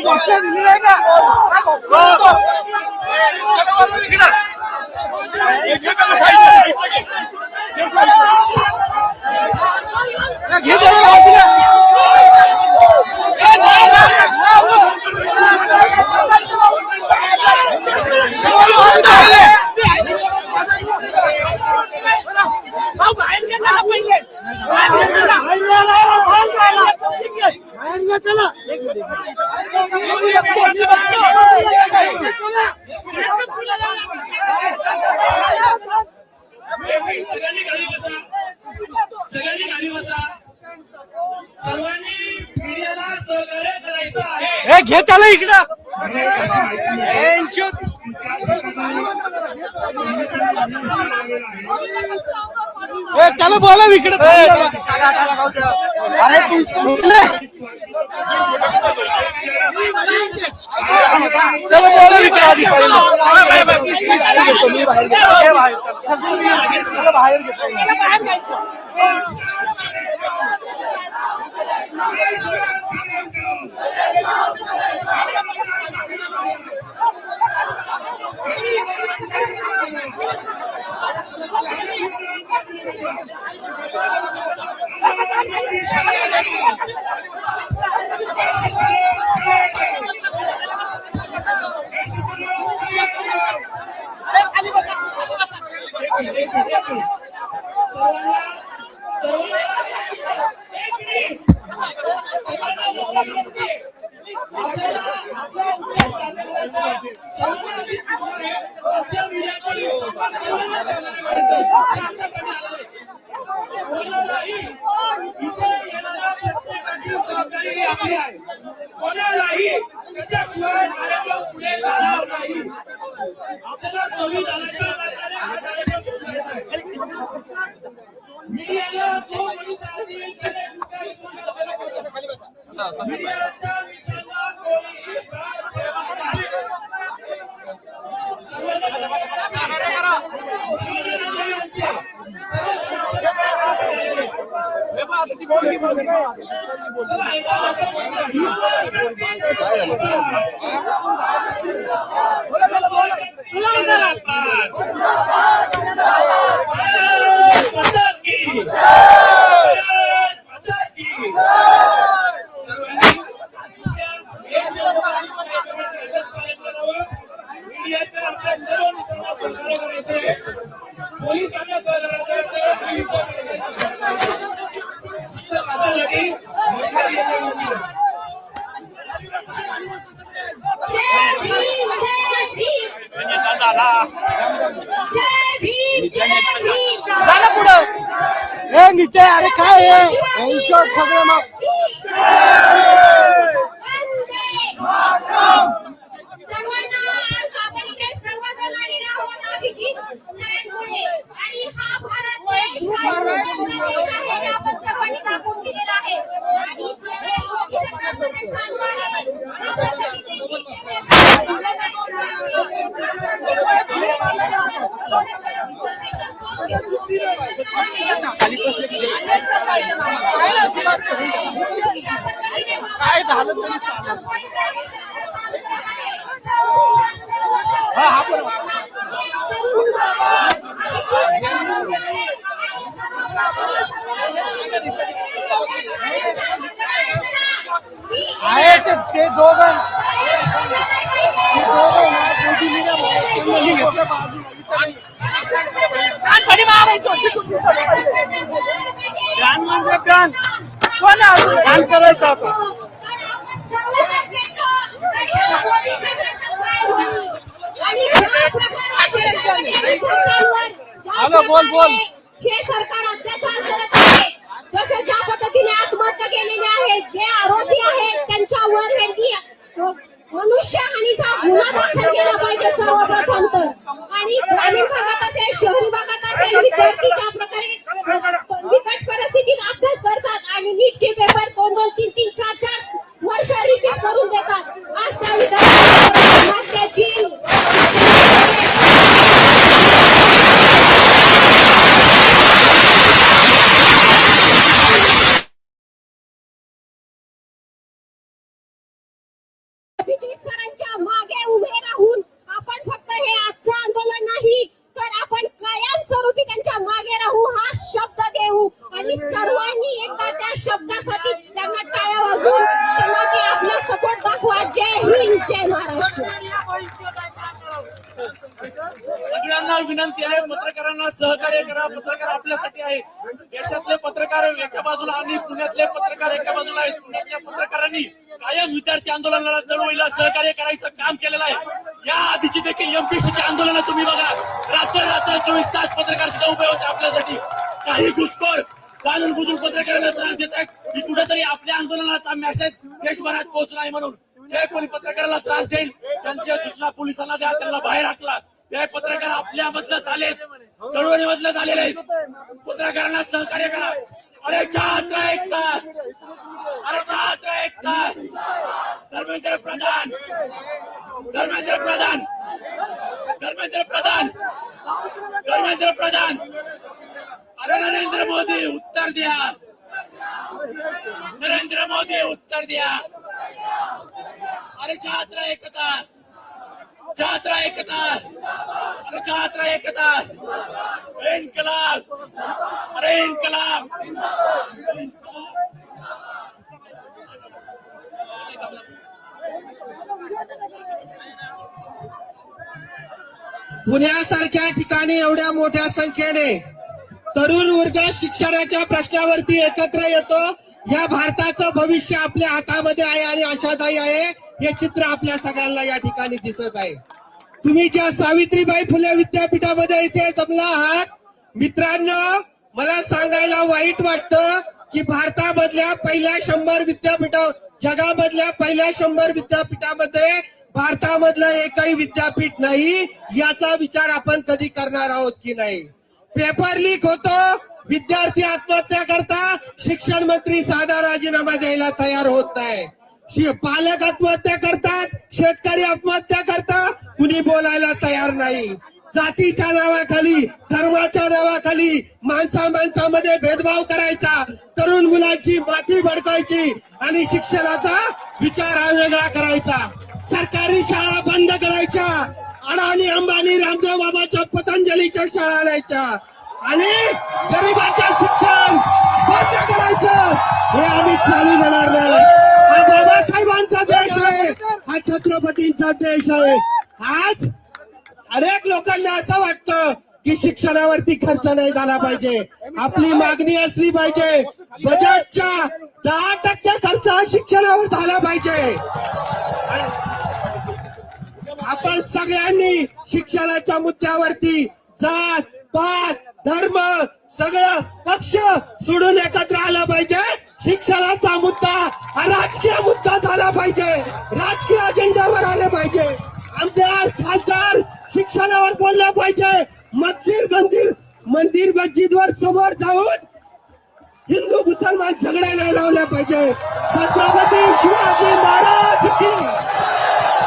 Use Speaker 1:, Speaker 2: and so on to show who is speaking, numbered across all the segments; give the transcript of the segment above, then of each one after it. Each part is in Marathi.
Speaker 1: घोषणा दिली आहे का?
Speaker 2: सगळ्यांनी गाडी बसा. सर्वांनी मीडियाला सहकार्य करायचं आहे.
Speaker 1: हे घे त्याला इकडं. त्याला बोला इकडे. अरे त्याला बोला इकडे आधी घेतो मी बाहेर बाहेर घेतो.
Speaker 2: कोणालाही त्याच्याशिवाय पुढे जाणार नाही. आपल्याला संविधानाच्या मीडियाला जो मीडियाच्या मित्रांना कोणीही त्रास देणार नाही. पोलिसांना
Speaker 1: पुढं हे निते. अरे काय यांच्या सगळं मग काय झालं आहे ते दोघं कोण करायचं आपण. हॅलो बोल बोल.
Speaker 3: हे सरकार अत्याचार करत आहे. जसे ज्या पद्धतीने आत्महत्या केलेली आहे, जे आरोपी आहेत त्यांच्यावर मनुष्यहानीचा गुन्हा दाखल केला पाहिजे सर्वप्रथम तर. आणि ग्रामीण भागात असेल, शहरी भागात असेल, विद्यार्थी ज्या प्रकारे बिकट परिस्थितीत अभ्यास करतात आणि नीटचे पेपर 2-2, 3-3, 4-4 वर्ष रिपीट करून देतात. आज त्या विद्यार्थ्यांची अभिजित सरांच्या मागे उभे राहून आपण फक्त हे आजचं आंदोलन नाही तर आपण कायमस्वरूपी त्यांच्या मागे राहू, हा शब्द घेऊ आणि सर्वांनी एकदा त्या शब्दासाठी त्यांना टाळ्या वाजवून त्यांना ते आपला सपोर्ट दाखवा. जय हिंद, जय महाराष्ट्र.
Speaker 2: सगळ्यांना विनंती आहे, पत्रकारांना सहकार्य करा. पत्रकार आपल्यासाठी आहेत. देशातले पत्रकार एका बाजूला आणि पुण्यातले पत्रकार एका बाजूला आहेत. पुण्यातल्या पत्रकारांनी कायम विद्यार्थी आंदोलनाला चळवळीला सहकार्य करायचं काम केलेलं आहे. या आधीची देखील एमपीसीची आंदोलन तुम्ही बघा, रात्र 24 तास पत्रकार तिथे उभे होते आपल्यासाठी. काही घुसखोर जाणून बुजून पत्रकारांना त्रास देत आहेत की कुठेतरी आपल्या आंदोलनाचा मेसेज देशभरात पोहोचलाय म्हणून. जे कोणी पत्रकाराला त्रास देईल त्यांच्या सूचना पोलिसांना द्या, त्यांना बाहेर हाकला. ते पत्रकार आपल्या मधलं झाले, चळवळी मधलं झालेले आहेत. पत्रकारांना सहकार्य करा. अरे छात्र एकता, अरे छात्र एकता. धर्मेंद्र प्रधान, धर्मेंद्र प्रधान, धर्मेंद्र प्रधान, धर्मेंद्र प्रधान. अरे नरेंद्र मोदी उत्तर द्या, नरेंद्र मोदी उत्तर द्या. अरे छात्र एकता, छात्र एकता, अरे छात्र एकता. इन्कलाब, अरे इन्कलाब.
Speaker 4: पुण्यासारख्या ठिकाणी एवढ्या मोठ्या संख्येने तरुण वर्ग शिक्षणाच्या प्रश्नावरती एकत्र येतो. या भारताचं भविष्य आपल्या हातामध्ये आहे आणि आशादायी आहे, हे चित्र आपल्या सगळ्यांना या ठिकाणी दिसत आहे. तुम्ही ज्या सावित्रीबाई फुले विद्यापीठामध्ये इथे जमला आहात, मित्रांनो, मला सांगायला वाईट वाटतं की भारतामधल्या पहिल्या 100 विद्यापीठ, जगामधल्या पहिल्या 100 विद्यापीठामध्ये भारतामधलं एकही विद्यापीठ नाही. याचा विचार आपण कधी करणार आहोत की नाही? पेपर लीक होतो, विद्यार्थी आत्महत्या करता, शिक्षण मंत्री साधा राजीनामा द्यायला तयार होत नाही. पालक आत्महत्या करतात, शेतकरी आत्महत्या करतात, कुणी बोलायला तयार नाही. जातीच्या नावाखाली, धर्माच्या नावाखाली माणसामध्ये भेदभाव करायचा, तरुण मुलांची माती भडकायची आणि शिक्षणाचा विचार हा वेगळा करायचा. सरकारी शाळा बंद करायच्या, अडाणी अंबानी रामदेव बाबाच्या पतंजलीच्या शाळा आणायच्या आणि गरिबांचे शिक्षण बंद करायचं. हे आम्ही चालू देणार नाही. हा बाबासाहेबांचा देश आहे, हा छत्रपतींचा देश आहे. आज अनेक लोकांना असं वाटतं की शिक्षणावरती खर्च नाही झाला पाहिजे. आपली मागणी असली पाहिजे, बजेटच्या 10% खर्च शिक्षणावर झाला पाहिजे. आपण सगळ्यांनी शिक्षणाच्या मुद्द्यावरती जात पात धर्म सगळं पक्ष सोडून एकत्र आलं पाहिजे. शिक्षणाचा मुद्दा हा राजकीय मुद्दा झाला पाहिजे, राजकीय अजेंड्यावर आलं पाहिजे. आमदार खासदार शिक्षणावर बोललं पाहिजे. मंदिर मस्जिदवर समोर जाऊन हिंदू मुसलमान झगडे नाही लावले पाहिजे. छत्रपती शिवाजी महाराज की,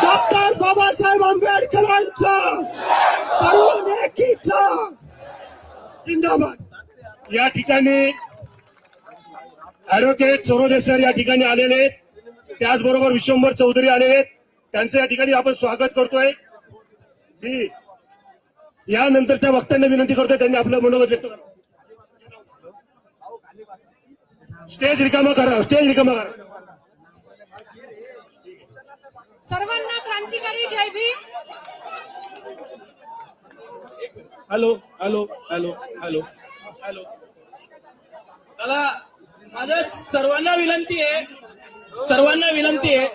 Speaker 4: डॉक्टर बाबासाहेब आंबेडकरांचं, तरुण एकीचं जिंदाबाद.
Speaker 5: या ठिकाणी ऍडव्होकेट सरोदे सर या ठिकाणी आलेले आहेत, त्याचबरोबर विश्वंभर चौधरी आलेले आहेत. त्यांचं या ठिकाणी आपण स्वागत करतोय. मी यानंतरच्या वक्त्यांना विनंती करतोय त्यांनी आपलं मनोगत व्यक्त करावं. स्टेज रिकामा करा, स्टेज रिकामा करा.
Speaker 6: सर्वांना क्रांतिकारी जय Bhim.
Speaker 4: Hello hello hello hello hello.
Speaker 7: मला माझं सर्वांना विनंती आहे,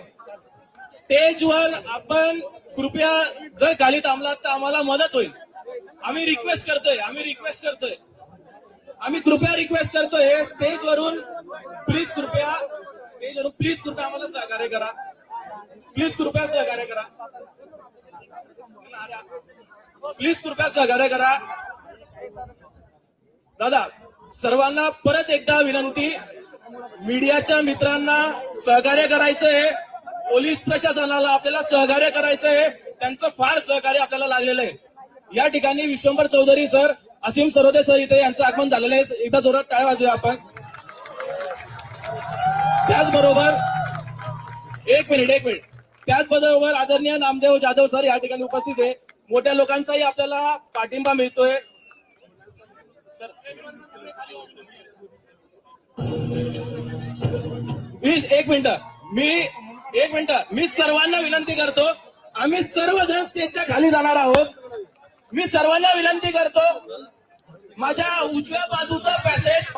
Speaker 7: स्टेजवर आपण कृपया जर खाली थांबलात तर आम्हाला मदत होईल. आम्ही कृपया रिक्वेस्ट करतोय स्टेजवरून प्लीज कृपया आम्हाला सहकार्य करा. प्लीज कृपया सहकार्य करा. दादा, सर्वांना परत एकदा विनंती, मीडियाच्या मित्रांना सहकार्य करायचंय, पोलीस प्रशासनाला आपल्याला सहकार्य करायचंय. त्यांचं फार सहकार्य आपल्याला लागलेलं आहे. या ठिकाणी विश्वंभर चौधरी सर, असीम सरोदे सर इथे यांचं आगमन झालेलं आहे. एकदा जोरात टाळ्या वाजूया आपण. त्याचबरोबर एक मिनिट त्याचबरोबर आदरणीय नामदेव जाधव सर या ठिकाणी उपस्थित आहे. मोठ्या लोकांचाही आपल्याला पाठिंबा मिळतोय. सर एक मिनिट मी सर्वांना विनंती करतो, आम्ही सर्वजण स्टेजच्या खाली जाणार आहोत. मी सर्वांना विनंती करतो, माझ्या उजव्या बाजूचा पॅसेज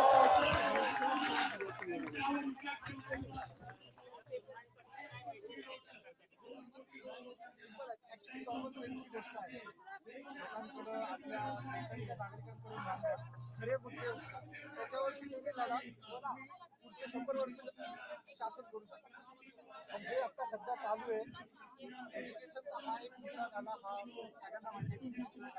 Speaker 8: खरे मुद्दे त्याच्यावरती लढा पुढचे 100 वर्ष शासन करू शकतो. पण जे आता सध्या चालू आहे एज्युकेशन हा एक मुद्दा झाला, हा सगळ्यांना माहिती चालू आहे.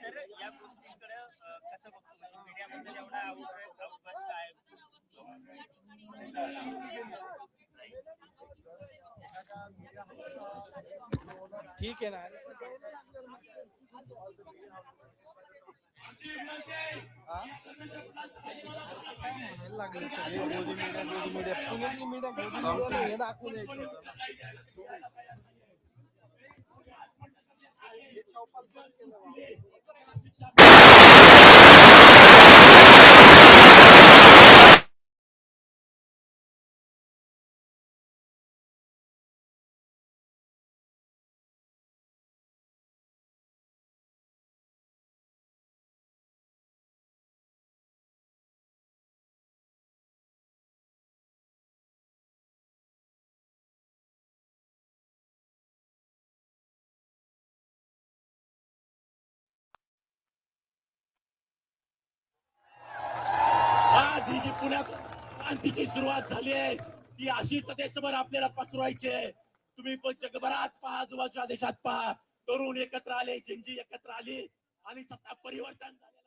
Speaker 9: तर या गोष्टीकडे कसं बघतो म्हणजे मीडियामध्ये एवढा अवकाश आहे.
Speaker 1: ठीक आहे ना. म्हणायला लागले सगळे गोदी मीडिया पुण्यातली मीडिया हे दाखवून द्यायचं.
Speaker 2: आज ही जी पुण्यात क्रांतीची सुरुवात झाली आहे ती अशीच देशभर आपल्याला पसरवायची आहे. तुम्ही पण जगभरात पहा, आजूबाजूच्या देशात पहा, तरुण एकत्र आले, जनजी एकत्र आली आणि सत्ता परिवर्तन झाले.